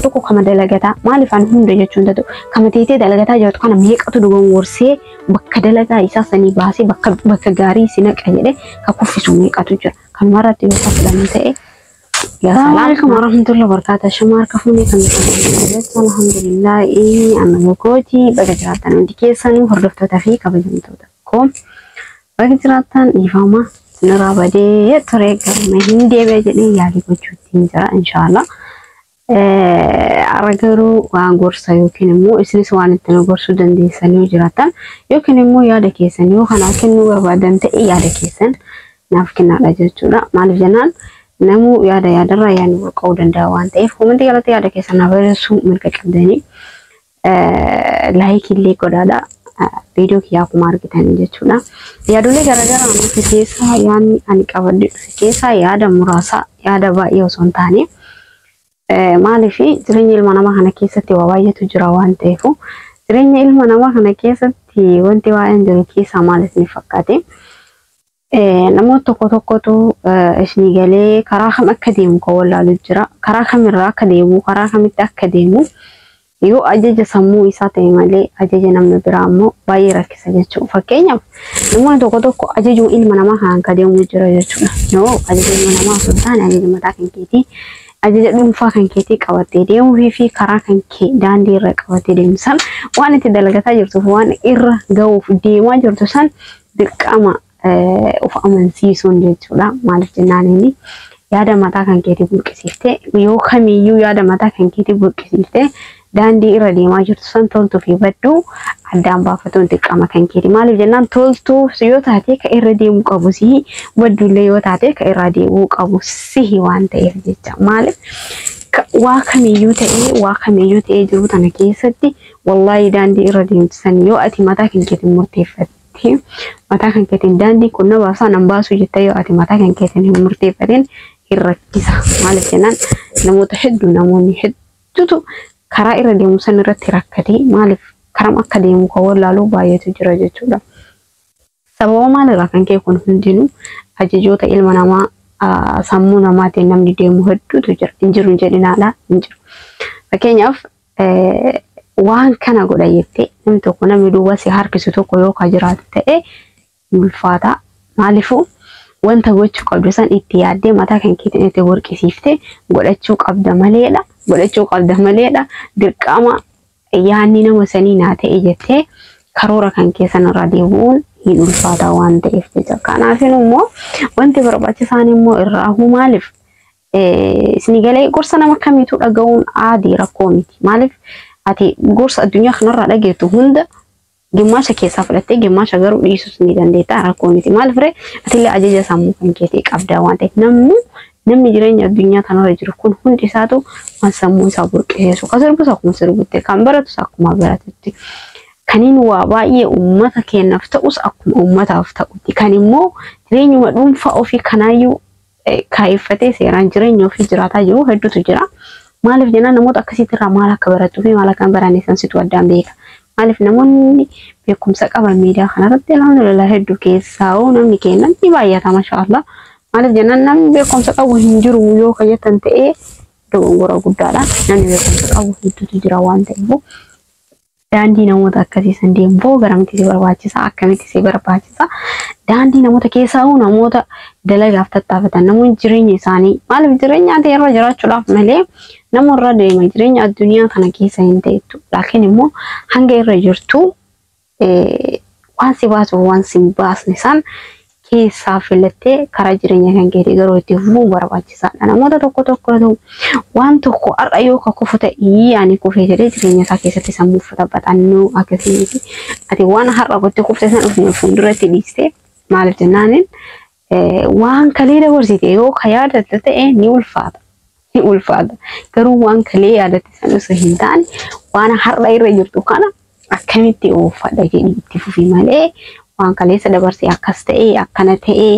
Tokko kama dalagata maaliif aan hunda jechuun ta'u kama teetee dalagataa jirtu kana meeqatu dhugongorsee bakka dalagaa isaa sanii baasee bakka gaarii sina qayyade ka kuffisu meeqatu jira kan maratti yoo fudhanne ta'e ya salaam warahmatullahi wabarakatuh shamaar kafuni kan alhamdulillah anna gooti baga jiraatan hundi keessan hordoftoota fi kabajamtoota ko baga jiraatan ifama sinara badee ture garma hindee jedhee yaali gochuutti jira inshallah aragaru waan gorsa yookiin immoo isinis waan itti gorsuu dandeessanii jiraatan yookiin immoo yaada keessan yoo kana kennuu barbaadan ta'e yaada keessan naaf kennaadha jechuudha maaliif jennaan namu yaadarraa yaani burqa'uu danda'a waan ta'eef hundi galata yaada keessan naaf barreessuu mirga qabdanii laayik illee godhaadha video kiyyaa akkuma argitan jechuudha yaadolee garagaraa nuti keessaa yaani ani qabadde keessaa yaada muraasa yaada baay'ee osoo hin taane maalifi jireenya ilma namaa kana keessatti waa baay'eetu jira waan ta'eef jireenya ilma namaa kana keessatti wanti waa'een jiru keessaa maal isin fakkaate namoota tokkotu isin galee karaa kam akka deemu kan wallaalu jira karaa kamirraa akka deemu karaa kamitti akka deemu yoo ajaja sammuu isaa ta'e malee ajaja namni biraa immoo baay'ee rakkisa jechuudha fakkeenyaaf namoonni tokko ajajuu ilma namaa kan akka deemu jira jechuudha yoo ajaja ilma namaa osoo hin taane ajaja mataa kan keetii ajaja dhuunfaa kan keetii qabattee deemuu fi karaa kan kee daandii irra qabattee deemsan waan itti dalagataa jirtuuf waan irra ga'uuf deemaa jirtu san dirqama of amansiisuun jechuudha maaliif jennaan inni yaada mataa kan keetii burqisiiftee yoo kamiyyuu yaada mataa kan keetii burqisiiftee daandii irra deemaa jirtu san toltuu fi badduu addaan baafatuun dirqama kan keetii maaliif jennaan toltuu yoo taate ka irra deemuu qabu sihi badduullee yoo taate ka irra deemuu qabu sihi waan ta'eef jecha maaliif waa kamiyyuu ta'ee jiru tana keessatti wallahi daandii irra deemtu san yoo ati mataa kan keetiin murteeffatte mataa kan keetiin daandii kun na baasaa nan baasuu jetta yoo ati mataa kan keetiin hin murteeffatin hin rakkisa maaliif jennaan namoonni hedduutu karaa irra deemu san irratti rakkatee maaliif karam akka deemu kan wallaaluu baay'eetu jira jechuudha. Sababa maalirraa kan ka'e kun hundinuu ajajoota ilma namaa sammuu namaatiin namni deemu hedduutu jira. Injiru jedhinaadha injiru. Fakkeenyaaf waan kana godha jettee namni tokko namni duuba si harkisu tokko yoo ka jiraatu ta'e ulfaata. Maaliifuu wanta gochuu qabdu san itti yaaddee mataa kan keetiin itti burqisiiftee godhachuu qabda maleedha dirqama yaanni nama sanii naa ta'e jettee karoora kan keessan irra deemuun hin ulfaata waan ta'eef jecha kanaaf immoo wanti barbaachisaan immoo irraa maaliif isin galee gorsa nama kamiitu dhaga'uun aadii rakkoo miti maaliif ati gorsa addunyaa kanarraa dhageettu hunda gimmaasha keessaa fudhattee gimmaasha garuu dhiisuus ni dandeetta rakkoo miti maaliif ree atillee ajaja sammuu kan keetii qabda waan ta'eef namni jireenya addunyaa kanarra jiru kun hundi isaatu waan sammuu isaa burqisiisu kan sirbus akkuma sirbutti kan baratus akkuma baratutti kaniin waa baay'ee uummata kennaaf ta'us akkuma uummataaf ta'utti kan immoo jireenyuma dhuunfaa ofii kanaayyuu kaayeffatee seeraan jireenya ofii jiraataa jiru hedduutu jira maaliif jennaan namoota akkasiitirraa maal akka baratuu fi maal akka hin baranne sansitu addaan beeka maaliif namoonni beekumsa qaban miidiyaa kanarratti alhamdulillah hedduu keessaa namni kennan ni baay'ata mashaallah maaliif jennaan namni beekumsa qabu hin jiru yoo kayyatan ta'ee dogongora guddaadha namni beekumsa qabu hedduutu jira waan ta'eef daandii namoota akkasiisan deemuu garamitti si barbaachisa akkamitti si barbaachisa daandii namoota keessaa namoota dalagaaf tattaafatan namoonni jireenya isaanii maaliif jireenya irra jiraachuudhaaf malee namoota deema jireenya addunyaa kana keessa hin ta'etu laakiin immoo hanga irra jirtu waan si baasu waan si baasne san keessaa filattee karaa jireenya kan keetii garuu itti fufuu barbaachisaadha namoota tokko waan tokko har'a yoo ka kufu ta'ii yaani kufee jedhee jireenya isaa keessatti sammuu fudhatannoo akkasiiti ati waan har'a gotti kufte san ofii fuulduratti dhiiste maaliif jennaaniin waan kalee dabarsite yoo ka yaadatte ta'e ni ulfaata garuu waan kalee yaadatte san osoo hin taane waan har'a irra jirtu kana akkamitti oofadha jedhii itti fufii malee waan kaleessa dabarsee akkas ta'ee akkana ta'ee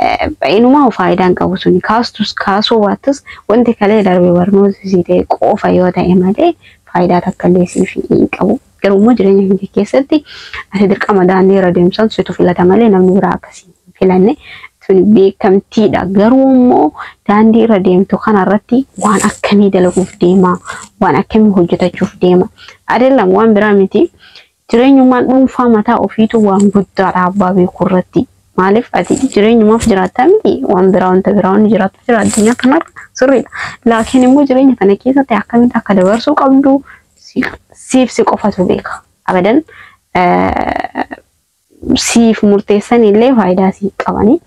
baay'inuma faayidaan qabu suni kaastus kaasoo waatus wanti kalee darbee barnoota siitee qofa yoo ta'e malee faayidaa takka illee siif hin qabu. Garuu jireenya kee keessatti ati dirqama daandii irra deemsan situ filata malee namni biraa akkasii filanne sun beekamtiidha. Garuu immoo daandii irra deemtu kanarratti waan akkamii dalaguuf deema, waan akkamii hojjetachuuf deema. Adeelam waan biraa miti. Jireenyumaan dhuunfaa mataa ofiitu waan guddaadha abbaa beekuu irratti. Maaliif ati jireenyumaaf jiraatami waan biraa wanta biraa waan jiraatu jira addunyaa kanarra sirriidha. Laakiin immoo jireenya kana keessatti akkamitti akka dabarsuu qabdu siif si qofatu beeka. Abadan siif murteessan illee faayidaa siif qabani.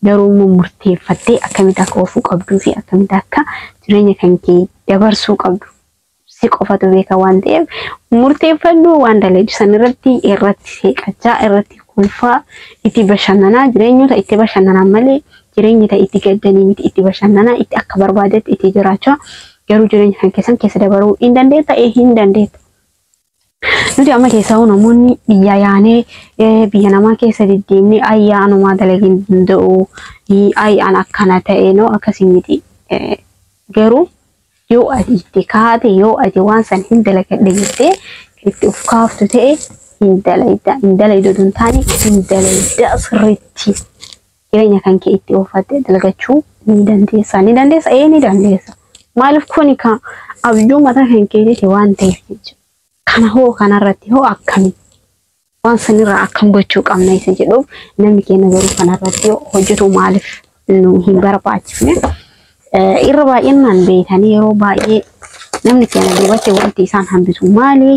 Garuu immoo murteeffattee akkamitti akka ofuu qabduu fi akkamitti akka jireenya kan kee dabarsuu qabdu si qofatu beeka waan ta'eef murteeffadhu waan dalagisan irratti seeqachaa irratti kulfaa itti bashannanaa jireenyota itti bashannanan malee jireenyota itti gaddanii miti itti bashannanaa itti akka barbaadetti itti jiraachaa garuu jireenya kan keessan keessa dabaruu hin dandeetta hin dandeetta. Nuti amma keessaa namoonni biyya yaanee biyya namaa keessa deddeemnee ayyaanumaa dalaguu danda'u ayyaan akkana ta'e noo akkasii miti. Garuu yoo ati itti kaate yoo ati waan san hin dalagadhe jettee itti of kaaftu ta'e hin dalayda duntaani hin dalayda sirriitti jireenya kan kee itti ofatte dalagachuu ni dandeessa ni dandeessa. Maaliif kuni kan abjuu mataa kan keetiiti waan ta'eef jechuudha. Kana hoo kanarratti hoo akkami waan sanirraa akkam gochuu qabna isa jedhuuf namni keenya garuu kanarratti hojjetu maaliif nu hin barbaachifne. Irra baay'inaan beekanii yeroo baay'ee namni keenya duubatti wanti isaan hambisu maali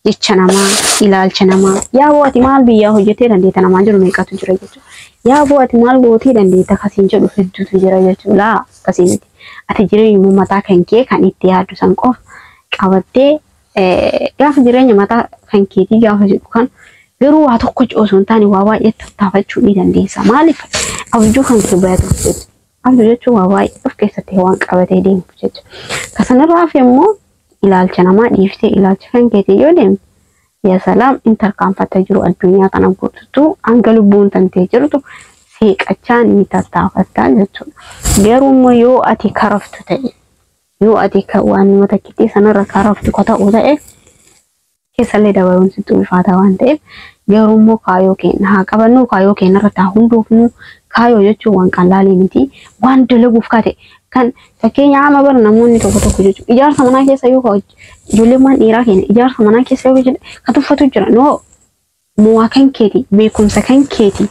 jecha namaa ilaalcha namaa yaa bo'ati maal biyyaa hojjetee dandeetta namaa jiru meeqatu jira jechuudha. Yaa bo'ati maal gootee dandeetta kasiin jedhu hedduutu jira jechuudha. Akkasii miti ati jireenya mataa kan kee kan itti yaaddu san qofa qabattee gaafa jireenya mataa kan keetii gaafa jedhu kan garuu waa tokko osoo hin taane waa baay'ee tattaafachuu ni dandeessa. Maaliif abjuu kan kee baay'atu jechuudha. Abjuu jechuun waa baay'ee of keessatti waan qabatee deemu jechuudha. Kasanirraaf immoo ilaalcha namaa dhiiftee ilaalcha kan keetii yoo deemte yaa salaam intarkaanfatta jiru addunyaa kana guututu hanga lubbuun tantee jirtu seeqachaa ni tattaafattaa jechuudha. Garuu immoo yoo ati karaftu ta'e yoo ati waan mata kittii sanarra karaftu ko ta'u ta'e keessallee dabaluun sitti ulfaata waan ta'eef garuu immoo kaayoo keenya haa qabannu kaayoo keenya irratti haa hundoofnu. Kaayoo jechuun waan qalaalii miti waan dalaguuf kaate kan fakkeenya ama bar namoonni tokko jechuudha. Ijaarsa manaa keessa yoo ijoolleen dhiiraa keenya ijaarsa manaa keessa yoo jedhe ka tuffatu jira noo mu'aa kan keeti beekumsa kan keeti.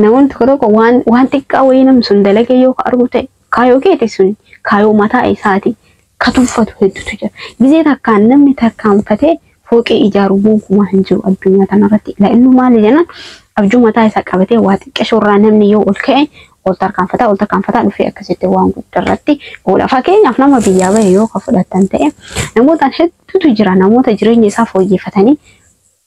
Namoonni tokko waan xiqqaa wayii namni sun dalagee yoo argu ta'e kaayoo keeti sun kaayoo mataa isaati ka tuffatu hedduutu jira. Gizee takkaan namni tarkaanfatee fooqee ijaaru gonkumaa hin jiru addunyaa kanarratti. Inni maali jennaan abjuu mataa isaa qabatee waa xiqqeeshorraa namni yoo ol ka'e ol tarkaanfataa dhufee akkasitti waan guddarratti oola. Fakkeenyaaf nama biyyaa bahe yoo ka fudhatan ta'e namoota hedduutu jira namoota jireenya isaa fooyyeffatanii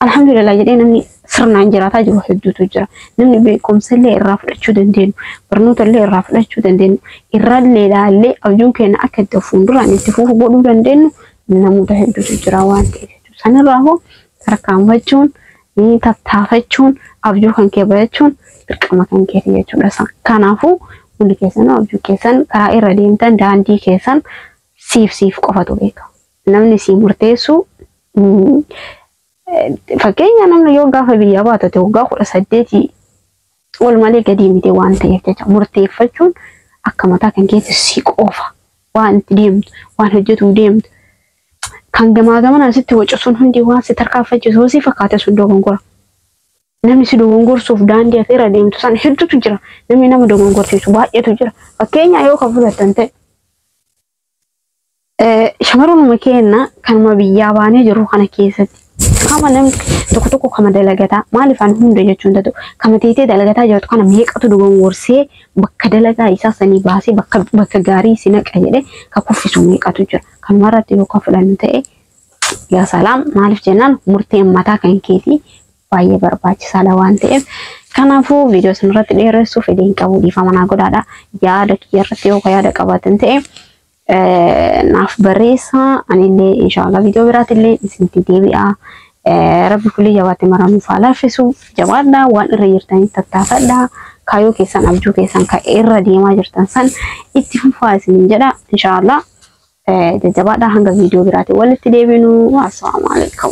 alhamdulillah jedhee namni sirnaan jiraataa jiru hedduutu jira. Namni beekumsallee irraa fudhachuu dandeenyu barnootallee irraa fudhachuu dandeenyu irrallee ilaallee abjuun keenya akka itti fuulduraan itti fufu godhuu dandeenyu namoota hedduutu jira waan ta'eef sanirraa hoo tarkaanfachuun tattaafachuun abjuu kan kee bayachuun dirqama kan keeti jechuudha. Kanaafuu hundi keessan abjuu keessan karaa irra deemtan daandii keessan siif qofatu beeka. Namni si murteessu fakkeenya namni yoo gaafa biyyaa baatute waggaa 18 ol malee gadi miti waan ta'eef jecha murteeffachuun akka mataa kan keeti si qofa waan deemtu waan hojjetu deemtu kan gamaa sitti wacusun hundi waan si tarkaanfachiisu si fakkaate sun dogongora. Namni si dogongorsuuf daandii irra deemtu san hedduutu jira. Namni nama dogongorsiisu baay'eetu jira. Fakkeenya yoo ka fudhatan ta'e shamarruma keenya kanuma biyyaa baanee jiru kana keessatti kama namni tokko kama dalagataa maaliif aan hunda jechuun ta'u kama teetee dalagataa jirtu kana meeqatu dogongorsee bakka dalagaa isaa sanii baasee bakka gaarii si naqa jedhee ka kuffisu meeqatu jira. Kanumarratti yoo ka fudhannu ta'e yaa salaam maaliif jennaan murteen mataa kan keetii baay'ee barbaachisaadha waan ta'eef kanaafuu viidiyoo sanarratti dheeressuuf fedhiin qabu dhiifama naa godhaadha. Yaada kiyyarratti yoo yaada qabaatan ta'e naaf barreessaa anillee inshallah viidiyoo biraatillee isinitti deebi'a. Rabbi kulli jabaate maranuuf haa laaffisu jabaadha waan irra jirtanii tattaafadha كايو كيسان أبجو كيسان كإيرا ديما جرتان سن اتفاق سنين جدا إن شاء الله جبادة هنگا فيديو براتي والتدابينو والسلام عليكم.